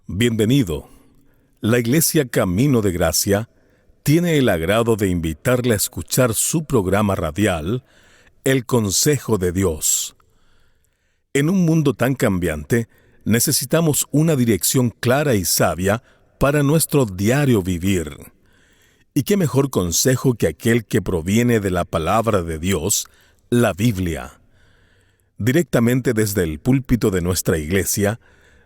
Bienvenido. La Iglesia Camino de Gracia tiene el agrado de invitarle a escuchar su programa radial, El Consejo de Dios. En un mundo tan cambiante, necesitamos una dirección clara y sabia para nuestro diario vivir. ¿Y qué mejor consejo que aquel que proviene de la palabra de Dios, la Biblia? Directamente desde el púlpito de nuestra iglesia,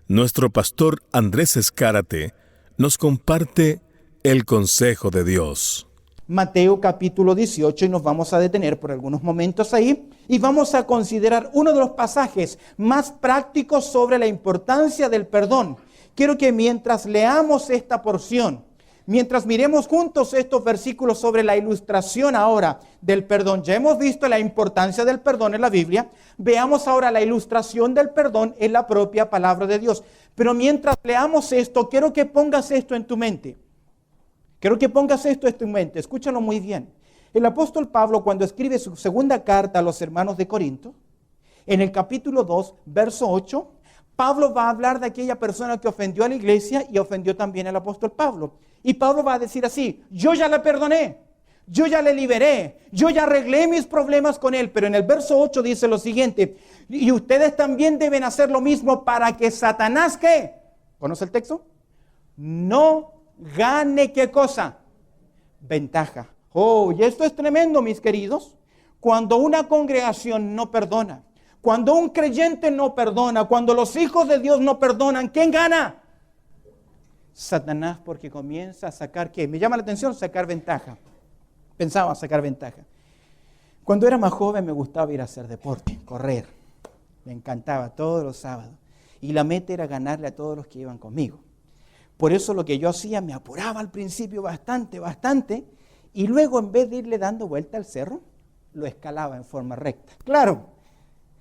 nuestro pastor Andrés Escárate nos comparte el consejo de Dios. Mateo capítulo 18, y nos vamos a detener por algunos momentos ahí y vamos a considerar uno de los pasajes más prácticos sobre la importancia del perdón. Quiero que mientras leamos esta porción, mientras miremos juntos estos versículos sobre la ilustración ahora del perdón, ya hemos visto la importancia del perdón en la Biblia, veamos ahora la ilustración del perdón en la propia palabra de Dios. Pero mientras leamos esto, quiero que pongas esto en tu mente. Escúchalo muy bien. El apóstol Pablo, cuando escribe su segunda carta a los hermanos de Corinto, en el capítulo 2, verso 8, Pablo va a hablar de aquella persona que ofendió a la iglesia y ofendió también al apóstol Pablo. Y Pablo va a decir así: yo ya le perdoné, yo ya le liberé, yo ya arreglé mis problemas con él. Pero en el verso 8 dice lo siguiente: y ustedes también deben hacer lo mismo para que Satanás, ¿qué? ¿Conoce el texto? No gane, ¿qué cosa? Ventaja. Oh, y esto es tremendo, mis queridos. Cuando una congregación no perdona, cuando un creyente no perdona, cuando los hijos de Dios no perdonan, ¿quién gana? Satanás, porque comienza a sacar, ¿qué? Me llama la atención sacar ventaja. Pensaba sacar ventaja. Cuando era más joven me gustaba ir a hacer deporte, correr. Me encantaba todos los sábados. Y la meta era ganarle a todos los que iban conmigo. Por eso lo que yo hacía, me apuraba al principio bastante. Y luego, en vez de irle dando vuelta al cerro, lo escalaba en forma recta. Claro,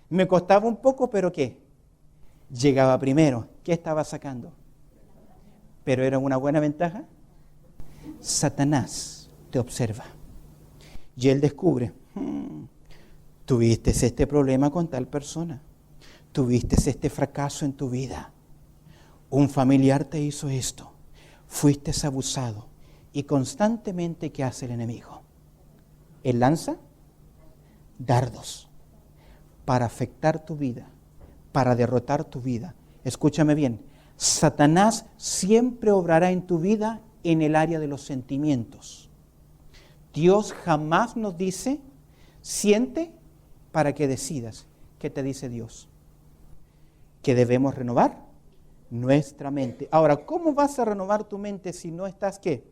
me costaba un poco, pero ¿qué? Llegaba primero. ¿Qué estaba sacando? ¿Pero era una buena ventaja? Satanás te observa. Y él descubre, tuviste este problema con tal persona. Tuviste este fracaso en tu vida. Un familiar te hizo esto. Fuiste abusado. Y constantemente, ¿qué hace el enemigo? Él lanza dardos para afectar tu vida, para derrotar tu vida. Escúchame bien. Satanás siempre obrará en tu vida en el área de los sentimientos. Dios jamás nos dice, siente para que decidas. ¿Qué te dice Dios? Que debemos renovar nuestra mente. Ahora, ¿cómo vas a renovar tu mente si no estás, qué?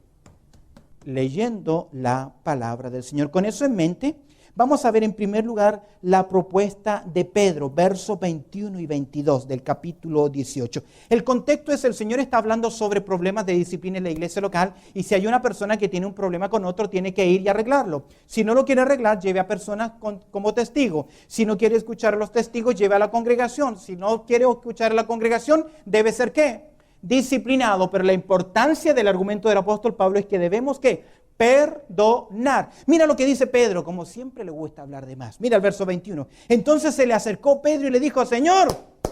Leyendo la palabra del Señor. Con eso en mente, vamos a ver en primer lugar la propuesta de Pedro, versos 21 y 22 del capítulo 18. El contexto es: el Señor está hablando sobre problemas de disciplina en la iglesia local, y si hay una persona que tiene un problema con otro, tiene que ir y arreglarlo. Si no lo quiere arreglar, lleve a personas como testigo. Si no quiere escuchar a los testigos, lleve a la congregación. Si no quiere escuchar a la congregación, debe ser, ¿qué? Disciplinado. Pero la importancia del argumento del apóstol Pablo es que debemos, ¿qué? Perdonar. Mira lo que dice Pedro, como siempre le gusta hablar de más. Mira el verso 21. Entonces se le acercó Pedro y le dijo: Señor,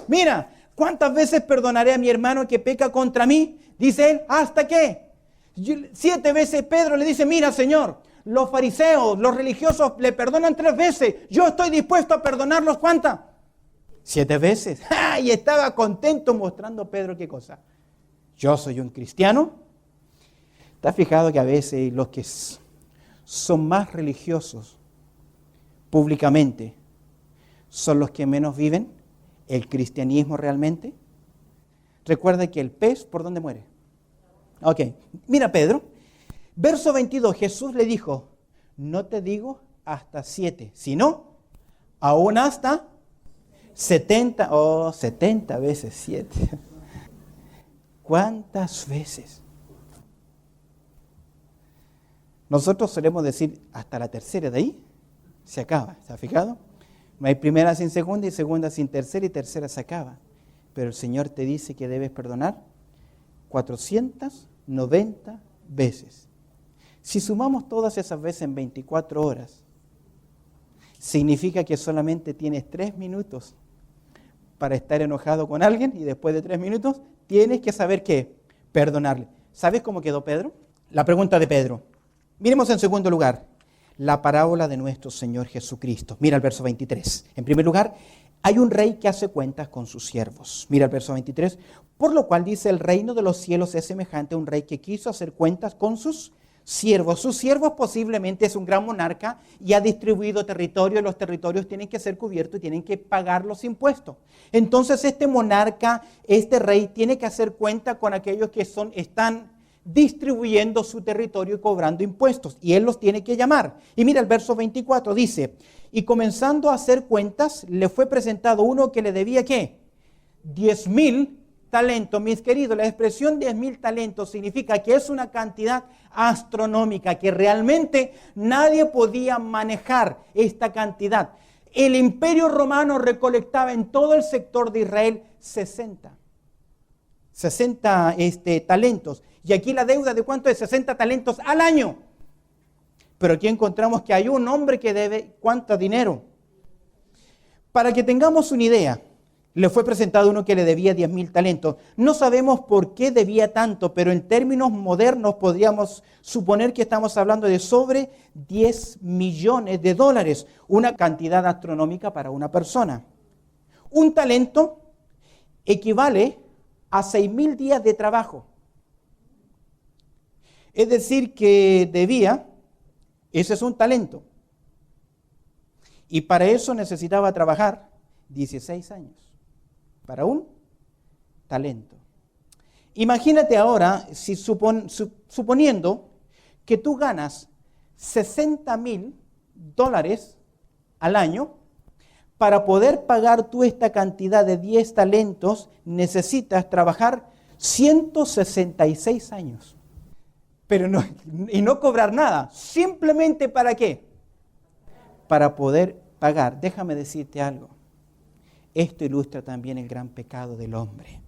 mira, ¿cuántas veces perdonaré a mi hermano que peca contra mí? Dice él, ¿hasta qué? 7 veces. Pedro le dice: mira, Señor, los fariseos, los religiosos le perdonan 3 veces. Yo estoy dispuesto a perdonarlos, ¿cuántas? 7 veces. Y estaba contento, mostrando Pedro, ¿qué cosa? Yo soy un cristiano. ¿Te has fijado que a veces los que son más religiosos públicamente son los que menos viven el cristianismo realmente? Recuerda que el pez, ¿por dónde muere? Ok, mira Pedro, verso 22, Jesús le dijo: no te digo hasta 7, sino aún hasta 70, 70 veces 7. ¿Cuántas veces? Nosotros solemos decir hasta la tercera, de ahí se acaba. ¿Se ha fijado? No hay primera sin segunda y segunda sin tercera y tercera se acaba. Pero el Señor te dice que debes perdonar 490 veces. Si sumamos todas esas veces en 24 horas, significa que solamente tienes 3 minutos para estar enojado con alguien y después de 3 minutos tienes que saber qué, perdonarle. ¿Sabes cómo quedó Pedro? La pregunta de Pedro. Miremos en segundo lugar la parábola de nuestro Señor Jesucristo. Mira el verso 23. En primer lugar, hay un rey que hace cuentas con sus siervos. Mira el verso 23. Por lo cual dice, el reino de los cielos es semejante a un rey que quiso hacer cuentas con sus siervos. Sus siervos posiblemente es un gran monarca y ha distribuido territorio. Los territorios tienen que ser cubiertos y tienen que pagar los impuestos. Entonces este monarca, este rey, tiene que hacer cuenta con aquellos que están distribuyendo su territorio y cobrando impuestos. Y él los tiene que llamar. Y mira el verso 24, dice, y comenzando a hacer cuentas, le fue presentado uno que le debía, ¿qué? 10,000 talentos. Mis queridos, la expresión 10,000 talentos significa que es una cantidad astronómica, que realmente nadie podía manejar esta cantidad. El Imperio Romano recolectaba en todo el sector de Israel 60 talentos. Y aquí la deuda de cuánto es 60 talentos al año. Pero aquí encontramos que hay un hombre que debe ¿cuánto dinero? Para que tengamos una idea, le fue presentado uno que le debía 10,000 talentos. No sabemos por qué debía tanto, pero en términos modernos podríamos suponer que estamos hablando de sobre 10 millones de dólares, una cantidad astronómica para una persona. Un talento equivale a 6,000 días de trabajo. Es decir, que debía, ese es un talento. Y para eso necesitaba trabajar 16 años. Para un talento. Imagínate ahora, si suponiendo que tú ganas 60,000 dólares al año, para poder pagar tú esta cantidad de 10 talentos, necesitas trabajar 166 años. Pero no cobrar nada. ¿Simplemente para qué? Para poder pagar. Déjame decirte algo. Esto ilustra también el gran pecado del hombre.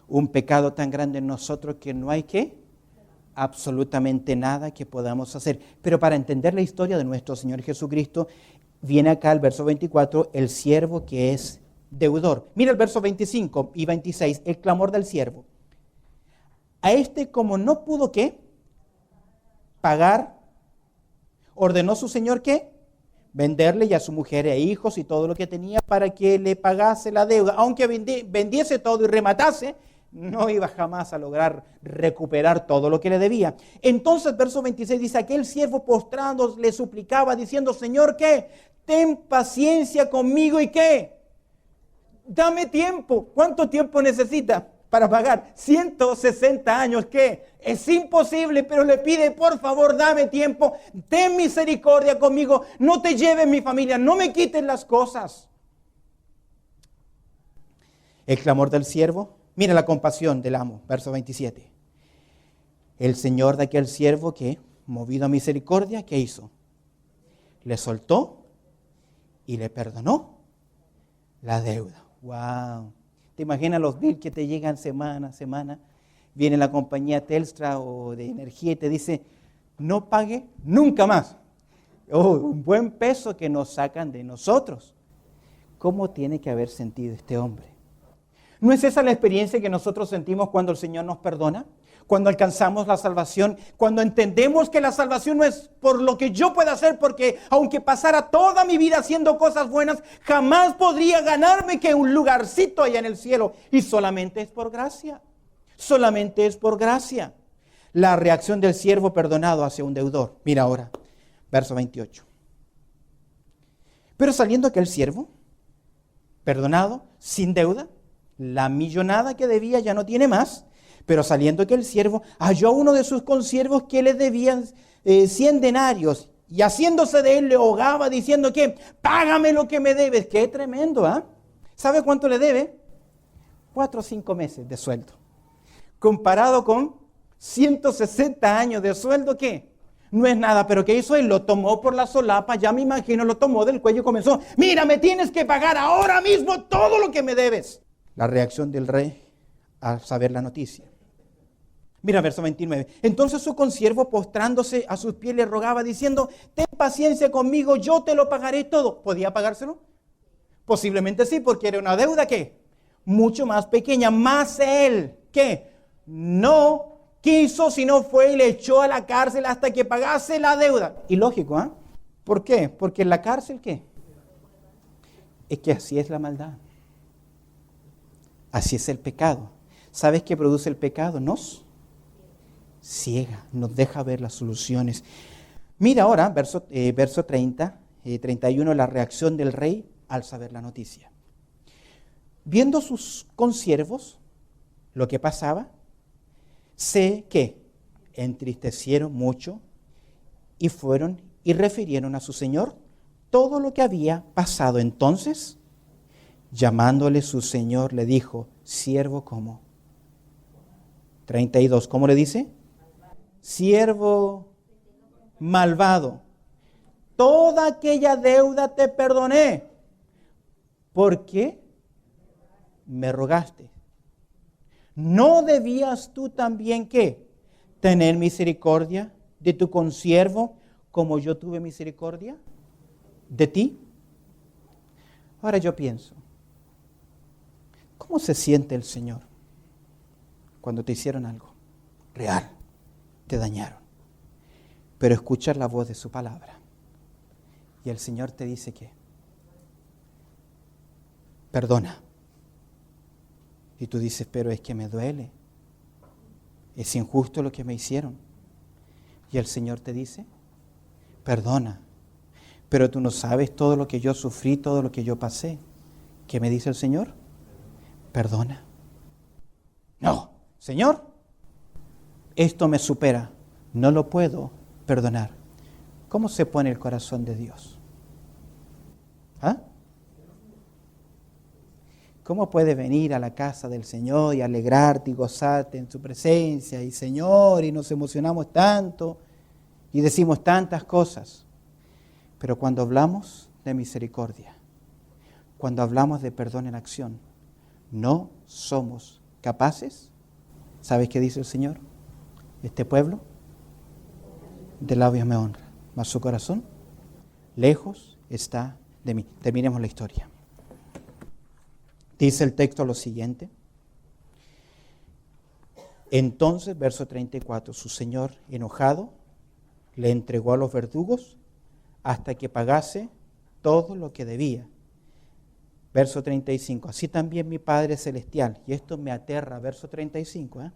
Un pecado tan grande en nosotros que no hay ¿qué? Absolutamente nada que podamos hacer. Pero para entender la historia de nuestro Señor Jesucristo, viene acá el verso 24, el siervo que es deudor. Mira el verso 25 y 26, el clamor del siervo. A este, como no pudo ¿qué? Pagar, ordenó su señor ¿qué? Venderle y a su mujer e hijos y todo lo que tenía para que le pagase la deuda. Aunque vendiese todo y rematase, no iba jamás a lograr recuperar todo lo que le debía. Entonces, verso 26 dice, aquel siervo postrado le suplicaba diciendo, Señor, ¿qué? Ten paciencia conmigo y ¿qué? Dame tiempo. ¿Cuánto tiempo necesita para pagar? 160 años, ¿qué? Es imposible, pero le pide, por favor, dame tiempo, ten misericordia conmigo, no te lleves mi familia, no me quites las cosas. El clamor del siervo, mira la compasión del amo, verso 27. El señor de aquel siervo que, movido a misericordia, ¿qué hizo? Le soltó y le perdonó la deuda. ¡Wow! ¿Te imaginas los bills que te llegan semana a semana? Viene la compañía Telstra o de energía y te dice, no pague nunca más. Oh, un buen peso que nos sacan de nosotros. ¿Cómo tiene que haber sentido este hombre? ¿No es esa la experiencia que nosotros sentimos cuando el Señor nos perdona? Cuando alcanzamos la salvación, cuando entendemos que la salvación no es por lo que yo pueda hacer, porque aunque pasara toda mi vida haciendo cosas buenas, jamás podría ganarme que un lugarcito allá en el cielo. Y solamente es por gracia. Solamente es por gracia. La reacción del siervo perdonado hacia un deudor. Mira ahora, verso 28. Pero saliendo aquel siervo, perdonado, sin deuda, la millonada que debía ya no tiene más. Pero saliendo aquel siervo, halló a uno de sus consiervos que le debían 100 denarios. Y haciéndose de él, le hogaba diciendo que, págame lo que me debes. ¡Qué tremendo! ¿Ah? ¿Sabe cuánto le debe? 4 o 5 meses de sueldo. Comparado con 160 años de sueldo, ¿qué? No es nada, pero ¿qué hizo él? Lo tomó por la solapa, ya me imagino, lo tomó del cuello y comenzó, mira, me tienes que pagar ahora mismo todo lo que me debes. La reacción del rey al saber la noticia. Mira verso 29. Entonces su consiervo, postrándose a sus pies, le rogaba diciendo, ten paciencia conmigo, yo te lo pagaré todo. ¿Podía pagárselo? Posiblemente sí, porque era una deuda, ¿qué? mucho más pequeña. Más él, ¿qué? No quiso, sino fue y le echó a la cárcel hasta que pagase la deuda. Y lógico, ¿ah? ¿Por qué? Porque en la cárcel, ¿qué? Es que así es la maldad. Así es el pecado. ¿Sabes qué produce el pecado? Nos ciega, nos deja ver las soluciones. Mira ahora, verso 30, 31, la reacción del rey al saber la noticia. Viendo sus consiervos lo que pasaba, sé que entristecieron mucho y fueron y refirieron a su señor todo lo que había pasado. Entonces, llamándole su señor, le dijo, siervo, ¿cómo? 32, ¿cómo le dice? Siervo malvado, toda aquella deuda te perdoné. ¿Por qué? Me rogaste. ¿No debías tú también qué? Tener misericordia de tu consiervo como yo tuve misericordia de ti. Ahora yo pienso, ¿cómo se siente el Señor cuando te hicieron algo real, te dañaron? Pero escuchas la voz de su palabra y el Señor te dice que perdona. Y tú dices, pero es que me duele, es injusto lo que me hicieron. Y el Señor te dice, perdona, pero tú no sabes todo lo que yo sufrí, todo lo que yo pasé. ¿Qué me dice el Señor? Perdona. No, Señor, esto me supera, no lo puedo perdonar. ¿Cómo se pone el corazón de Dios? ¿Ah? ¿Cómo puedes venir a la casa del Señor y alegrarte y gozarte en su presencia? Y Señor, y nos emocionamos tanto y decimos tantas cosas. Pero cuando hablamos de misericordia, cuando hablamos de perdón en acción, no somos capaces. ¿Sabes qué dice el Señor? Este pueblo de labios me honra, mas su corazón lejos está de mí. Terminemos la historia. Dice el texto lo siguiente. Entonces, verso 34, su señor, enojado, le entregó a los verdugos hasta que pagase todo lo que debía. Verso 35, así también mi Padre Celestial, y esto me aterra, verso 35,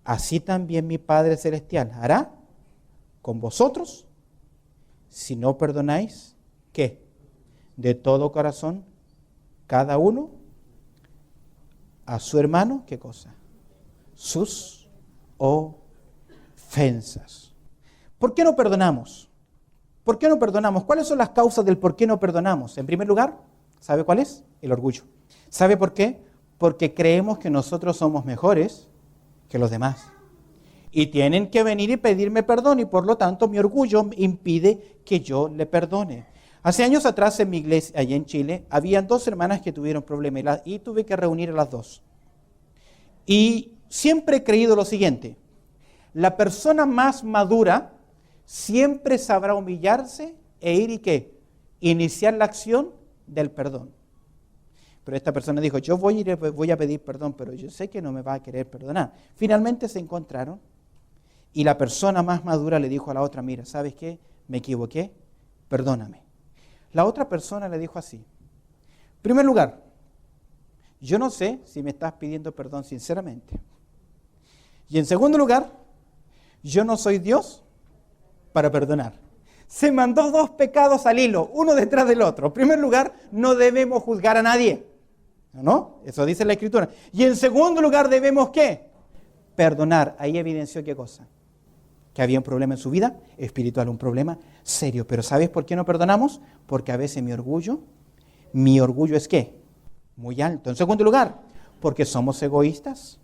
así también mi Padre Celestial hará con vosotros si no perdonáis, ¿qué? De todo corazón, cada uno a su hermano, ¿qué cosa? Sus ofensas. ¿Por qué no perdonamos? ¿Por qué no perdonamos? ¿Cuáles son las causas del por qué no perdonamos? En primer lugar, ¿sabe cuál es? El orgullo. ¿Sabe por qué? Porque creemos que nosotros somos mejores que los demás. Y tienen que venir y pedirme perdón y por lo tanto mi orgullo impide que yo le perdone. Hace años atrás en mi iglesia, allá en Chile, habían 2 hermanas que tuvieron problemas y tuve que reunir a las 2. Y siempre he creído lo siguiente, la persona más madura siempre sabrá humillarse e ir y ¿qué? Iniciar la acción del perdón. Pero esta persona dijo, yo voy a pedir perdón, pero yo sé que no me va a querer perdonar. Finalmente se encontraron y la persona más madura le dijo a la otra, mira, ¿sabes qué? Me equivoqué, perdóname. La otra persona le dijo así, en primer lugar, yo no sé si me estás pidiendo perdón sinceramente. Y en segundo lugar, yo no soy Dios para perdonar. Se mandó 2 pecados al hilo, uno detrás del otro. En primer lugar, no debemos juzgar a nadie. ¿No? Eso dice la Escritura. Y en segundo lugar, debemos ¿qué? Perdonar. Ahí evidenció ¿qué cosa? Que había un problema en su vida espiritual, un problema serio. Pero ¿sabes por qué no perdonamos? Porque a veces mi orgullo es ¿qué? Muy alto. En segundo lugar, porque somos egoístas.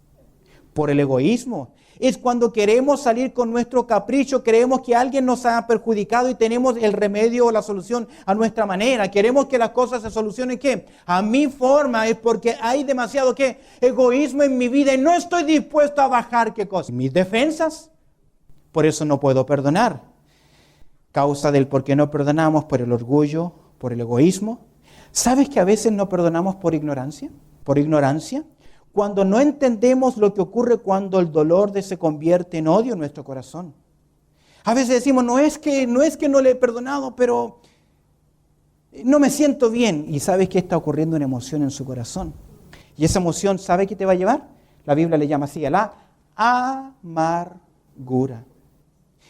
Por el egoísmo. Es cuando queremos salir con nuestro capricho, creemos que alguien nos ha perjudicado y tenemos el remedio o la solución a nuestra manera. Queremos que las cosas se solucionen ¿qué? A mi forma, es porque hay demasiado ¿qué? Egoísmo en mi vida y no estoy dispuesto a bajar ¿qué cosa? Mis defensas. Por eso no puedo perdonar. Causa del por qué no perdonamos, por el orgullo, por el egoísmo. ¿Sabes que a veces no perdonamos por ignorancia? por ignorancia, cuando no entendemos lo que ocurre cuando el dolor se convierte en odio en nuestro corazón. A veces decimos, no es que no le he perdonado, pero no me siento bien. Y sabes que está ocurriendo una emoción en su corazón. Y esa emoción, ¿sabe qué te va a llevar? La Biblia le llama así, a la amargura.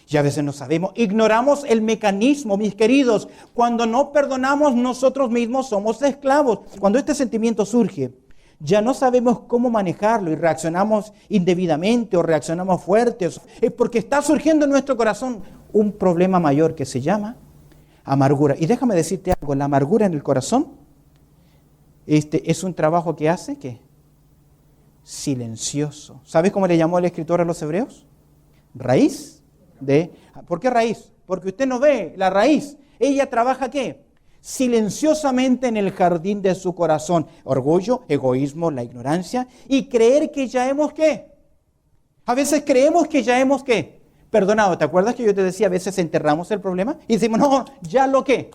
Y a veces no sabemos, ignoramos el mecanismo, mis queridos. Cuando no perdonamos, nosotros mismos somos esclavos. Cuando este sentimiento surge, ya no sabemos cómo manejarlo y reaccionamos indebidamente o reaccionamos fuertes. Es porque está surgiendo en nuestro corazón un problema mayor que se llama amargura. Y déjame decirte algo, la amargura en el corazón es un trabajo que hace, ¿qué? Silencioso. ¿Sabes cómo le llamó el escritor a los hebreos? Raíz de... ¿Por qué raíz? Porque usted no ve la raíz. Ella trabaja, ¿qué? Silenciosamente en el jardín de su corazón. Orgullo, egoísmo, la ignorancia y creer que ya hemos, ¿qué? A veces creemos que ya hemos, ¿qué? Perdonado. ¿Te acuerdas que yo te decía, a veces enterramos el problema y decimos, no, ya lo, ¿qué?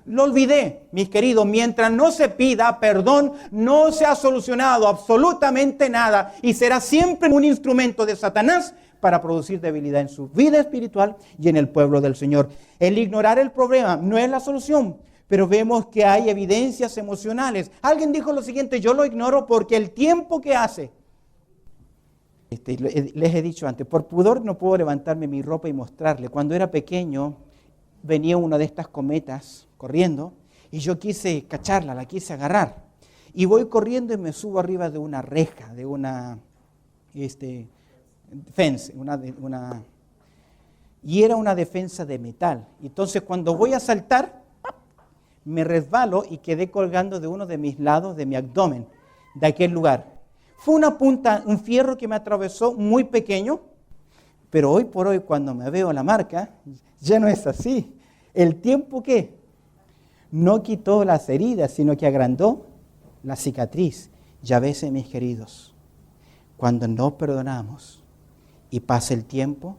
Lo olvidé, mis queridos. Mientras no se pida perdón, no se ha solucionado absolutamente nada y será siempre un instrumento de Satanás para producir debilidad en su vida espiritual y en el pueblo del Señor. El ignorar el problema no es la solución, pero vemos que hay evidencias emocionales. Alguien dijo lo siguiente, yo lo ignoro porque el tiempo que hace. Les he dicho antes, por pudor no puedo levantarme mi ropa y mostrarle. Cuando era pequeño venía una de estas cometas corriendo y yo quise cacharla, la quise agarrar. Y voy corriendo y me subo arriba de una reja, de una fence, y era una defensa de metal. Entonces cuando voy a saltar, me resbalo y quedé colgando de uno de mis lados de mi abdomen, de aquel lugar. Fue una punta, un fierro que me atravesó muy pequeño, pero hoy por hoy cuando me veo la marca, ya no es así. El tiempo que no quitó las heridas, sino que agrandó la cicatriz. Y a veces, mis queridos, cuando no perdonamos y pasa el tiempo,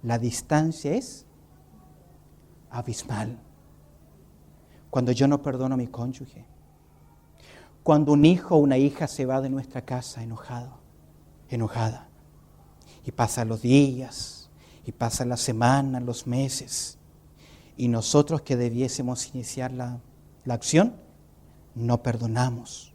la distancia es abismal. Cuando yo no perdono a mi cónyuge, cuando un hijo o una hija se va de nuestra casa enojada, y pasan los días, y pasan las semanas, los meses, y nosotros que debiésemos iniciar la acción, no perdonamos.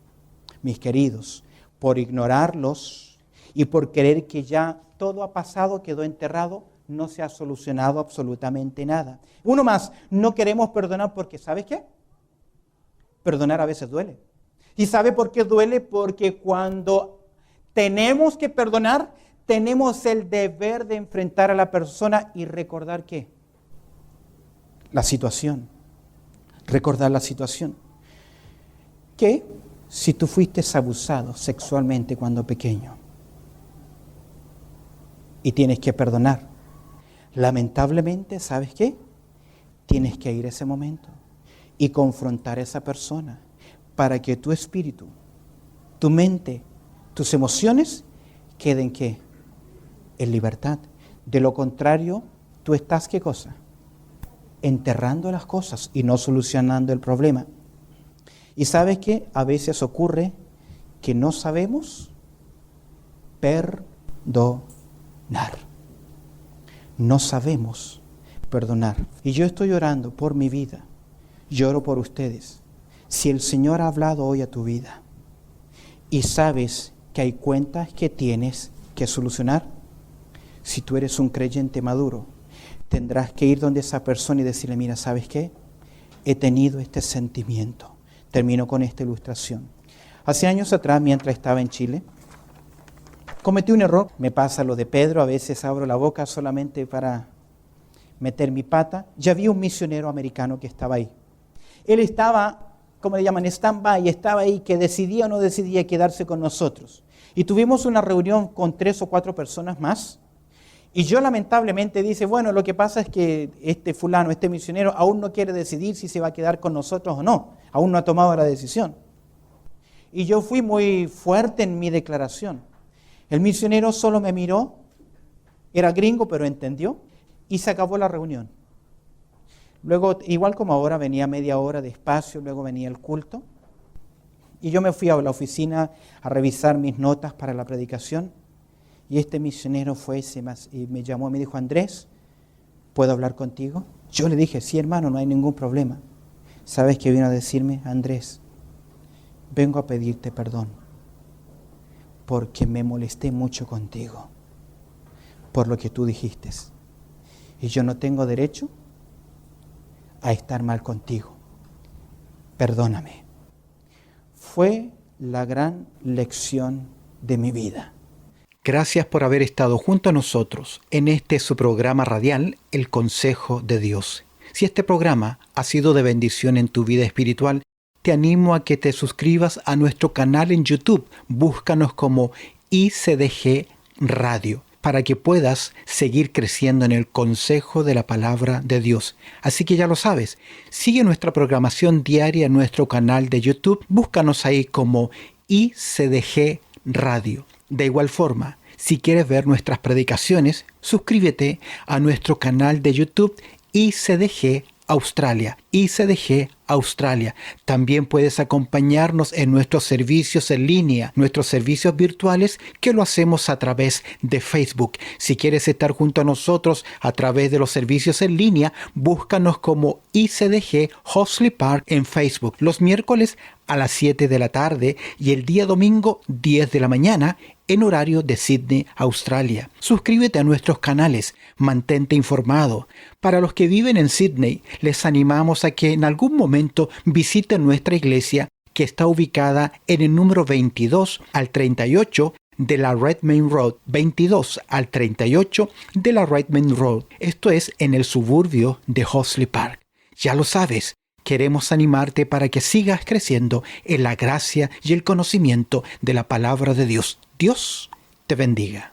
Mis queridos, por ignorarlos y por creer que ya todo ha pasado, quedó enterrado, no se ha solucionado absolutamente nada. Uno más, no queremos perdonar porque, ¿sabes qué? Perdonar a veces duele. ¿Y sabe por qué duele? Porque cuando tenemos que perdonar, tenemos el deber de enfrentar a la persona y recordar ¿qué? La situación. Recordar la situación. Que si tú fuiste abusado sexualmente cuando pequeño y tienes que perdonar, lamentablemente, ¿sabes qué? Tienes que ir a ese momento y confrontar a esa persona para que tu espíritu, tu mente, tus emociones queden ¿qué? En libertad. De lo contrario, tú estás ¿qué cosa? Enterrando las cosas y no solucionando el problema. Y ¿sabes qué? A veces ocurre que no sabemos perdonar. No sabemos perdonar. Y yo estoy orando por mi vida. Yo oro por ustedes. Si el Señor ha hablado hoy a tu vida y sabes que hay cuentas que tienes que solucionar, si tú eres un creyente maduro, tendrás que ir donde esa persona y decirle, mira, ¿sabes qué? He tenido este sentimiento. Termino con esta ilustración. Hace años atrás, mientras estaba en Chile, cometí un error. Me pasa lo de Pedro, a veces abro la boca solamente para meter mi pata. Ya había un misionero americano que estaba ahí. Él estaba, como le llaman, stand-by, estaba ahí que decidía o no decidía quedarse con nosotros. Y tuvimos una reunión con 3 o 4 personas más. Y yo lamentablemente dice, bueno, lo que pasa es que este fulano, este misionero, aún no quiere decidir si se va a quedar con nosotros o no. Aún no ha tomado la decisión. Y yo fui muy fuerte en mi declaración. El misionero solo me miró, era gringo, pero entendió, y se acabó la reunión. Luego, igual como ahora, venía media hora de espacio, luego venía el culto. Y yo me fui a la oficina a revisar mis notas para la predicación. Y este misionero fue y me llamó y me dijo, Andrés, ¿puedo hablar contigo? Yo le dije, sí hermano, no hay ningún problema. ¿Sabes qué vino a decirme? Andrés, vengo a pedirte perdón porque me molesté mucho contigo por lo que tú dijiste. Y yo no tengo derecho a estar mal contigo. Perdóname. Fue la gran lección de mi vida. Gracias por haber estado junto a nosotros en su programa radial, El Consejo de Dios. Si este programa ha sido de bendición en tu vida espiritual, te animo a que te suscribas a nuestro canal en YouTube. Búscanos como ICDG Radio, para que puedas seguir creciendo en el consejo de la palabra de Dios. Así que ya lo sabes, sigue nuestra programación diaria en nuestro canal de YouTube. Búscanos ahí como ICDG Radio. De igual forma, si quieres ver nuestras predicaciones, suscríbete a nuestro canal de YouTube ICDG Australia. ICDG Australia. También puedes acompañarnos en nuestros servicios en línea, nuestros servicios virtuales, que lo hacemos a través de Facebook. Si quieres estar junto a nosotros a través de los servicios en línea, búscanos como ICDG Horsley Park en Facebook. Los miércoles a las 7 de la tarde y el día domingo 10 de la mañana en horario de Sydney, Australia. Suscríbete a nuestros canales, mantente informado. Para los que viven en Sydney, les animamos a que en algún momento visiten nuestra iglesia, que está ubicada en el número 22 al 38 de la Redmayne Road, 22 al 38 de la Redmayne Road. Esto es en el suburbio de Horsley Park. Ya lo sabes, queremos animarte para que sigas creciendo en la gracia y el conocimiento de la palabra de Dios. Dios te bendiga.